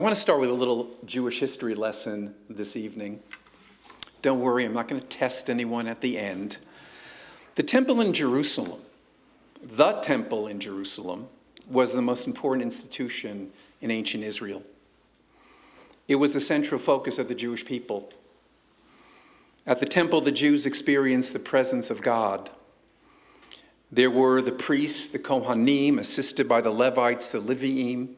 I want to start with a little Jewish history lesson this evening. Don't worry, I'm not going to test anyone at the end. The temple in Jerusalem, was the most important institution in ancient Israel. It was the central focus of the Jewish people. At the temple, the Jews experienced the presence of God. There were the priests, the Kohanim, assisted by the Levites, the Leviim,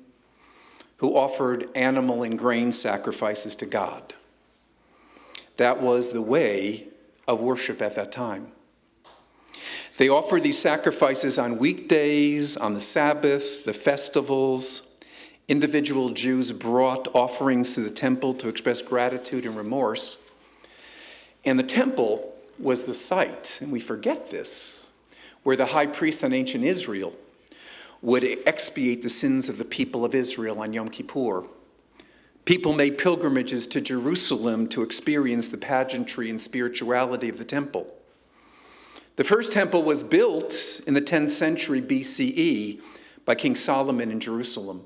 who offered animal and grain sacrifices to God. That was the way of worship at that time. They offered these sacrifices on weekdays, on the Sabbath, the festivals. Individual Jews brought offerings to the temple to express gratitude and remorse. And the temple was the site, and we forget this, where the high priest in ancient Israel would expiate the sins of the people of Israel on Yom Kippur. People made pilgrimages to Jerusalem to experience the pageantry and spirituality of the temple. The first temple was built in the 10th century BCE by King Solomon in Jerusalem.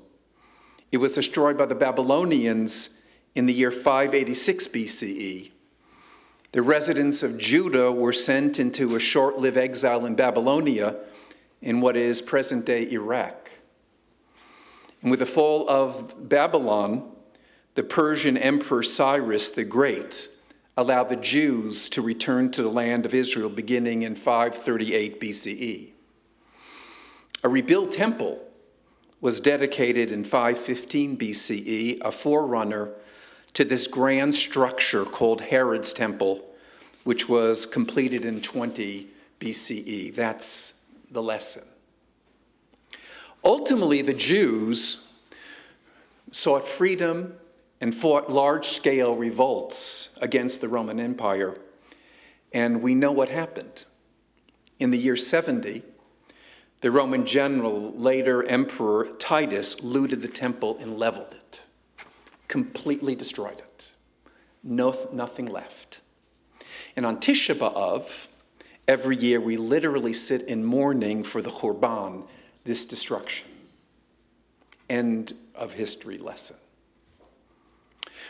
It was destroyed by the Babylonians in the year 586 BCE. The residents of Judah were sent into a short-lived exile in Babylonia in what is present-day Iraq. And with the fall of Babylon, the Persian Emperor Cyrus the Great allowed the Jews to return to the land of Israel beginning in 538 BCE. A rebuilt temple was dedicated in 515 BCE, a forerunner to this grand structure called Herod's Temple, which was completed in 20 BCE. That's the lesson. Ultimately, the Jews sought freedom and fought large-scale revolts against the Roman Empire. And we know what happened. In the year 70, the Roman general, later Emperor Titus, looted the temple and leveled it, completely destroyed it. Nothing left. And on Tisha B'Av, every year we literally sit in mourning for the Churban, this destruction. End of history lesson.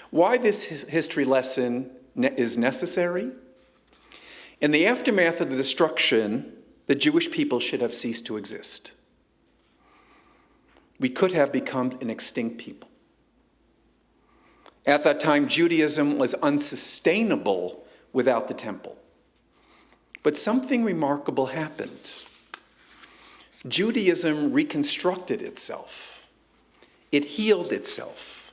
Why this history lesson is necessary? In the aftermath of the destruction, the Jewish people should have ceased to exist. We could have become an extinct people. At that time, Judaism was unsustainable without the temple. But something remarkable happened. Judaism reconstructed itself. It healed itself.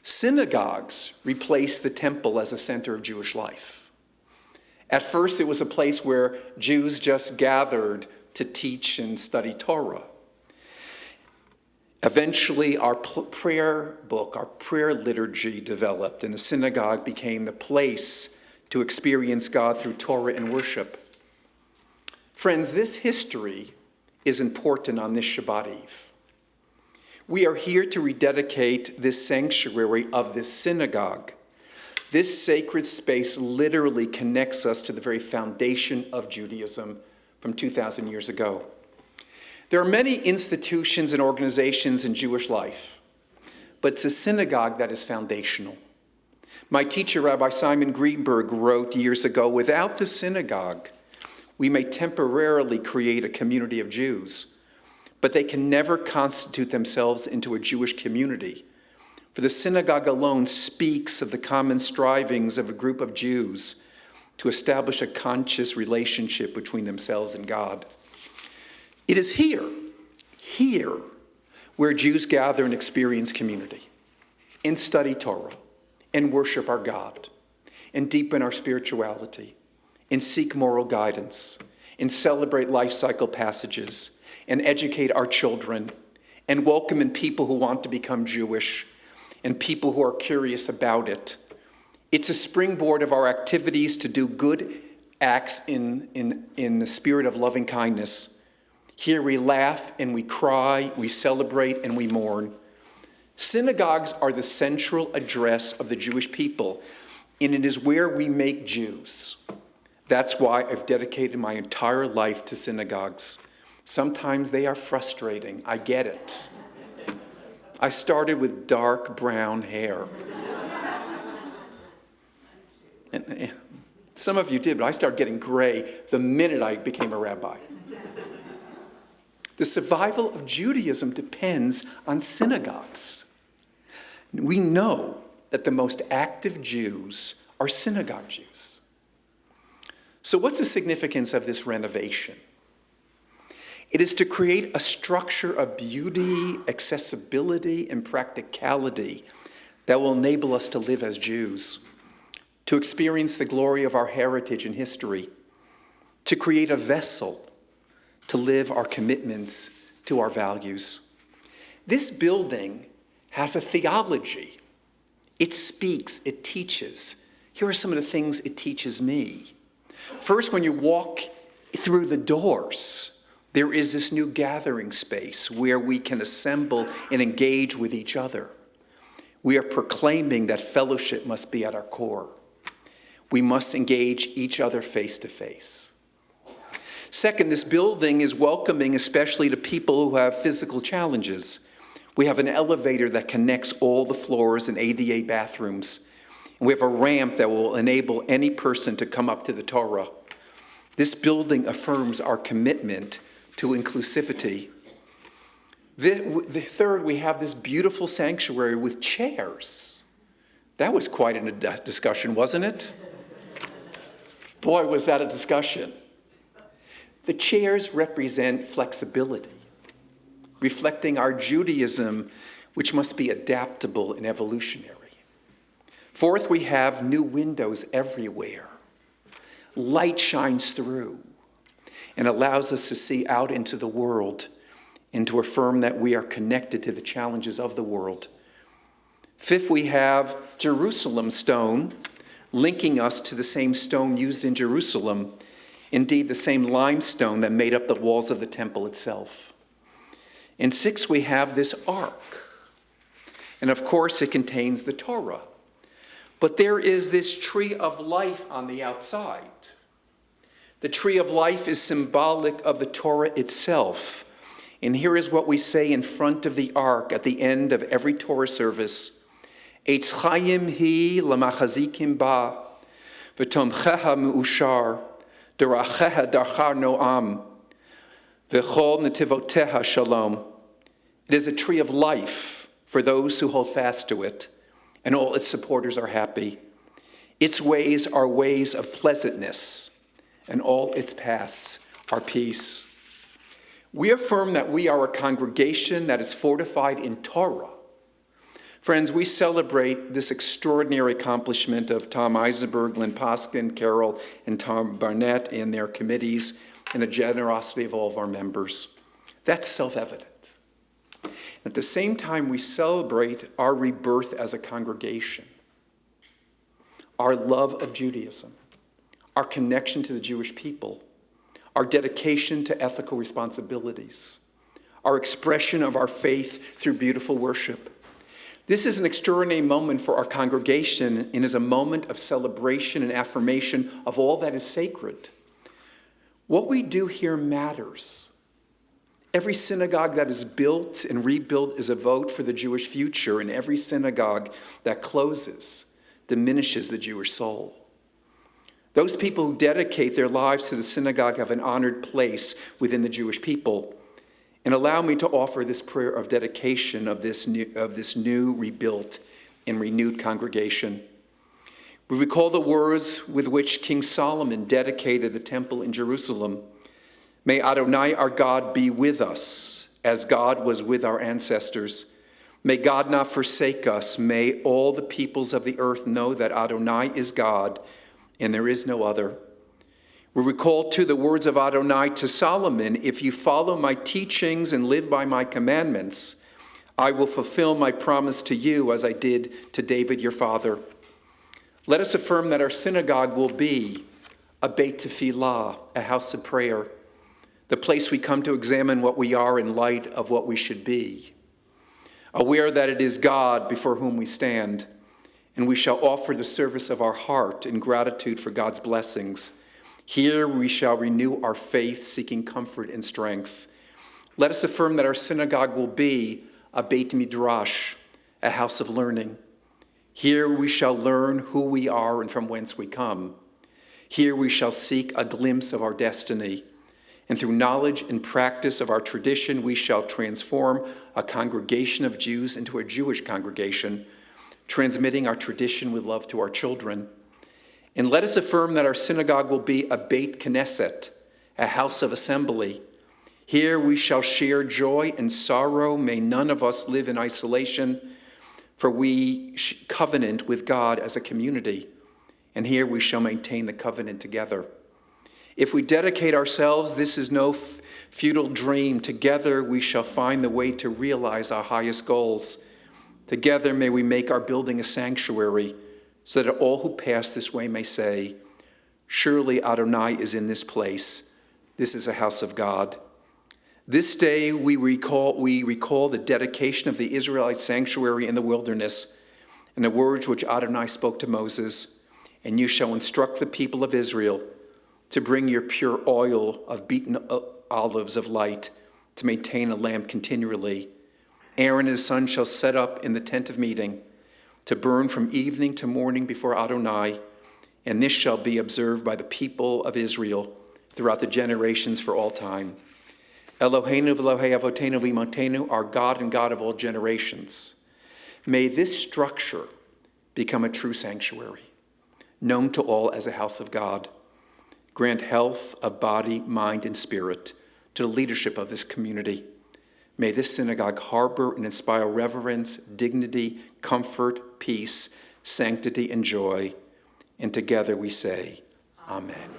Synagogues replaced the temple as a center of Jewish life. At first, it was a place where Jews just gathered to teach and study Torah. Eventually, our prayer book, our prayer liturgy developed, and the synagogue became the place to experience God through Torah and worship. Friends, this history is important on this Shabbat Eve. We are here to rededicate this sanctuary of this synagogue. This sacred space literally connects us to the very foundation of Judaism from 2,000 years ago. There are many institutions and organizations in Jewish life, but it's a synagogue that is foundational. My teacher, Rabbi Simon Greenberg, wrote years ago, without the synagogue, we may temporarily create a community of Jews, but they can never constitute themselves into a Jewish community. For the synagogue alone speaks of the common strivings of a group of Jews to establish a conscious relationship between themselves and God. It is here, where Jews gather and experience community, and study Torah, and worship our God, and deepen our spirituality, and seek moral guidance, and celebrate life cycle passages, and educate our children, and welcome in people who want to become Jewish, and people who are curious about it. It's a springboard of our activities to do good acts in the spirit of loving kindness. Here we laugh and we cry, we celebrate and we mourn. Synagogues are the central address of the Jewish people, and it is where we make Jews. That's why I've dedicated my entire life to synagogues. Sometimes they are frustrating. I get it. I started with dark brown hair. And some of you did, but I started getting gray the minute I became a rabbi. The survival of Judaism depends on synagogues. We know that the most active Jews are synagogue Jews. So what's the significance of this renovation? It is to create a structure of beauty, accessibility, and practicality that will enable us to live as Jews, to experience the glory of our heritage and history, to create a vessel to live our commitments to our values. This building has a theology. It speaks, it teaches. Here are some of the things it teaches me. First, when you walk through the doors, there is this new gathering space where we can assemble and engage with each other. We are proclaiming that fellowship must be at our core. We must engage each other face to face. Second, this building is welcoming, especially to people who have physical challenges. We have an elevator that connects all the floors and ADA bathrooms. And we have a ramp that will enable any person to come up to the Torah. This building affirms our commitment to inclusivity. The third, we have this beautiful sanctuary with chairs. That was quite a discussion, wasn't it? Boy, was that a discussion. The chairs represent flexibility, reflecting our Judaism, which must be adaptable and evolutionary. Fourth, we have new windows everywhere. Light shines through and allows us to see out into the world and to affirm that we are connected to the challenges of the world. Fifth, we have Jerusalem stone, linking us to the same stone used in Jerusalem, indeed the same limestone that made up the walls of the temple itself. And sixth, we have this ark. And of course, it contains the Torah. But there is this tree of life on the outside. The tree of life is symbolic of the Torah itself. And here is what we say in front of the ark at the end of every Torah service. Eitz chayim hi lamachazikim ba, v'tomcheha me'ushar, deracheha darchar noam, v'chol netivoteha shalom. It is a tree of life for those who hold fast to it, and all its supporters are happy. Its ways are ways of pleasantness, and all its paths are peace. We affirm that we are a congregation that is fortified in Torah. Friends, we celebrate this extraordinary accomplishment of Tom Eisenberg, Lynn Poskin, Carol, and Tom Barnett and their committees, and the generosity of all of our members. That's self-evident. At the same time, we celebrate our rebirth as a congregation, our love of Judaism, our connection to the Jewish people, our dedication to ethical responsibilities, our expression of our faith through beautiful worship. This is an extraordinary moment for our congregation and is a moment of celebration and affirmation of all that is sacred. What we do here matters. Every synagogue that is built and rebuilt is a vote for the Jewish future, and every synagogue that closes diminishes the Jewish soul. Those people who dedicate their lives to the synagogue have an honored place within the Jewish people. And allow me to offer this prayer of dedication of this new, rebuilt, and renewed congregation. We recall the words with which King Solomon dedicated the temple in Jerusalem. May Adonai, our God, be with us, as God was with our ancestors. May God not forsake us. May all the peoples of the earth know that Adonai is God, and there is no other. We recall, too, the words of Adonai to Solomon, if you follow my teachings and live by my commandments, I will fulfill my promise to you as I did to David your father. Let us affirm that our synagogue will be a Beit Tefillah, a house of prayer, the place we come to examine what we are in light of what we should be, aware that it is God before whom we stand, and we shall offer the service of our heart in gratitude for God's blessings. Here we shall renew our faith, seeking comfort and strength. Let us affirm that our synagogue will be a Beit Midrash, a house of learning. Here we shall learn who we are and from whence we come. Here we shall seek a glimpse of our destiny. And through knowledge and practice of our tradition, we shall transform a congregation of Jews into a Jewish congregation, transmitting our tradition with love to our children. And let us affirm that our synagogue will be a Beit Knesset, a house of assembly. Here we shall share joy and sorrow. May none of us live in isolation, for we covenant with God as a community. And here we shall maintain the covenant together. If we dedicate ourselves, this is no futile dream. Together we shall find the way to realize our highest goals. Together may we make our building a sanctuary, so that all who pass this way may say, surely Adonai is in this place. This is a house of God. This day we recall the dedication of the Israelite sanctuary in the wilderness and the words which Adonai spoke to Moses. And you shall instruct the people of Israel to bring your pure oil of beaten olives of light to maintain a lamp continually. Aaron and his son shall set up in the tent of meeting to burn from evening to morning before Adonai, and this shall be observed by the people of Israel throughout the generations for all time. Eloheinu v'Elohei avotenu v'imotenu, our God and God of all generations. May this structure become a true sanctuary, known to all as a house of God. Grant health of body, mind, and spirit to the leadership of this community. May this synagogue harbor and inspire reverence, dignity, comfort, peace, sanctity, and joy. And together we say, Amen.